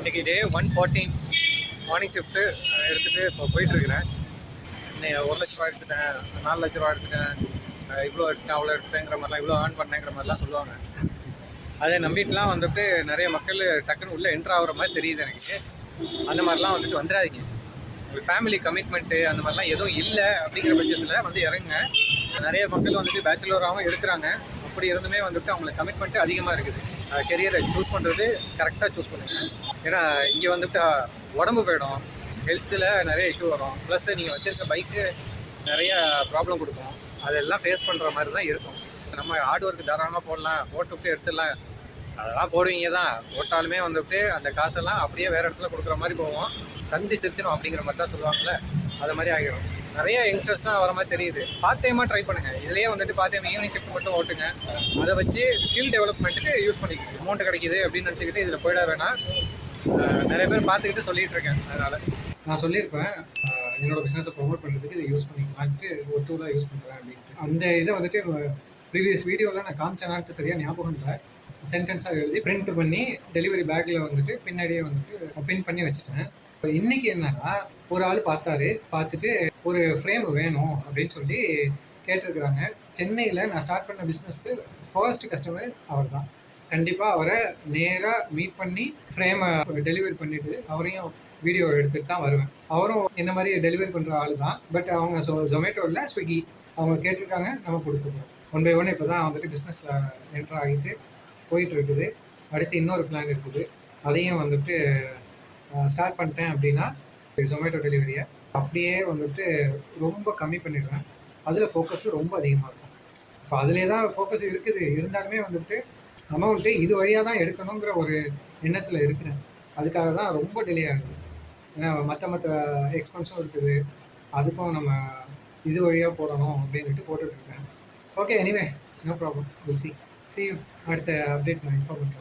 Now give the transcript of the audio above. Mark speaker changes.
Speaker 1: இன்றைக்கி டே 114 morning shift எடுத்துகிட்டு இப்போ போயிட்டுருக்கிறேன். இன்னைக்கு 1,00,000 எடுத்துட்டேன், 4,00,000 எடுத்துட்டேன், இவ்வளோ எடுத்துட்டேன், அவ்வளோ எடுத்துட்டேங்கிற மாதிரிலாம், இவ்வளோ ஏர்ன் பண்ணேங்கிற மாதிரிலாம் சொல்லுவாங்க. அதை நம்பிட்டுலாம் வந்துட்டு நிறைய மக்கள் டக்குன்னு உள்ளே என்ட்ரு ஆகிற மாதிரி தெரியுது எனக்கு. அந்த மாதிரிலாம் வந்துட்டு வந்துடாதீங்க. உங்களுக்கு ஃபேமிலி கமிட்மெண்ட்டு அந்த மாதிரிலாம் எதுவும் இல்லை அப்படிங்கிற பட்சத்தில் வந்து இறங்குங்க. நிறைய மக்கள் வந்துட்டு பேச்சுலராகவும் இருக்கிறாங்க. அப்படி இருந்துமே வந்துட்டு அவங்களுக்கு கமிட்மெண்ட்டு அதிகமாக இருக்குது. கெரியரை சூஸ் பண்ணுறது கரெக்டாக சூஸ் பண்ணுங்கள். ஏன்னா இங்கே வந்துட்டு உடம்பு போயிடும், ஹெல்த்தில் நிறைய இஷ்யூ வரும், ப்ளஸ் நீங்கள் வச்சுருக்க பைக்கு நிறைய ப்ராப்ளம் கொடுக்கும். அதெல்லாம் ஃபேஸ் பண்ணுற மாதிரி தான் இருக்கும். நம்ம ஹார்ட் ஒர்க் தாராளமாக போடலாம், போட்டுவிட்டு எடுத்துடலாம், அதெல்லாம் போடுவீங்க தான். போட்டாலுமே வந்துட்டு அந்த காசெல்லாம் அப்படியே வேறு இடத்துல கொடுக்குற மாதிரி போவோம். சந்தி சிரிச்சிடும் அப்படிங்கிற மாதிரி தான் சொல்லுவாங்கள்ல, அது மாதிரி ஆகிடும். நிறைய யங்ஸ்டர்ஸ் தான் வர மாதிரி தெரியுது. பார்ட் டைமாக ட்ரை பண்ணுங்கள். இதுலேயே வந்துட்டு பார்ட் டைம் ஈவினிங் ஷிஃப்ட் மட்டும் ஓட்டுங்க. அதை வச்சு ஸ்கில் டெவலப்மெண்ட்டுக்கு யூஸ் பண்ணிக்கோங்க. அமௌண்ட் கிடைக்கிது அப்படின்னு நினச்சிக்கிட்டு இதில் போயிட வேணாம். நிறைய பேர் பார்த்துக்கிட்டு சொல்லிகிட்டு இருக்கேன். அதனால் நான் சொல்லியிருப்பேன், என்னோடய பிஸ்னஸை ப்ரொமோட் பண்ணுறதுக்கு இதை யூஸ் பண்ணிக்கலான்ட்டு ஒரு டூலாக யூஸ் பண்ணுறேன் அப்படின்ட்டு. அந்த இதை வந்துட்டு ப்ரீவியஸ் வீடியோவில் நான் காமிச்சேனான்ட்டு சரியாக ஞாபகம் இல்லை. சென்டென்ஸாக எழுதி பிரிண்ட் பண்ணி டெலிவரி பேக்கில் வந்துட்டு பின்னாடியே வந்துட்டு பின் பண்ணி வச்சுட்டேன். இப்போ இன்றைக்கி என்னன்னா, ஒரு ஆள் பார்த்துட்டு ஒரு ஃப்ரேம் வேணும் அப்படின்னு சொல்லி கேட்டிருக்கிறாங்க. சென்னையில் நான் ஸ்டார்ட் பண்ண பிஸ்னஸ்க்கு ஃபர்ஸ்ட் கஸ்டமர் அவர் தான். கண்டிப்பாக அவரை நேராக மீட் பண்ணி ஃப்ரேமை டெலிவரி பண்ணிவிட்டு அவரையும் வீடியோ எடுத்துகிட்டு தான் வருவேன். அவரும் என்ன மாதிரி டெலிவரி பண்ணுற ஆள் தான். பட் அவங்க ஜொமேட்டோ இல்லை, ஸ்விக்கி. அவங்க கேட்டிருக்காங்க, நம்ம கொடுத்துருக்கோம். ஒன் பை ஒன் இப்போ தான் வந்துட்டு பிஸ்னஸில் என்ட்ரு ஆகிட்டு போயிட்டு இருக்குது. அடுத்து இன்னொரு பிளான் இருக்குது. அதையும் வந்துட்டு ஸ்டார்ட் பண்ணிட்டேன் அப்படின்னா ஜொமேட்டோ டெலிவரியை அப்படியே வந்துட்டு ரொம்ப கம்மி பண்ணிடுவேன். அதில் ஃபோக்கஸு ரொம்ப அதிகமாக இருக்கும். இப்போ அதிலே தான் ஃபோக்கஸ் இருக்குது. இருந்தாலுமே வந்துட்டு அமௌண்ட்டு இது வழியாக தான் எடுக்கணுங்கிற ஒரு எண்ணத்தில் இருக்கிறேன். அதுக்காக தான் ரொம்ப டிலே ஆகுது. ஏன்னா மற்ற எக்ஸ்பென்ஸும் இருக்குது. அதுக்கும் நம்ம இது வழியாக போடணும் அப்படின்ட்டு போட்டுட்ருக்கேன். Okay, anyway no problem. Will see you. அடுத்த அப்டேட் நான் இன்ஃபார்ம் பண்ணுறேன்.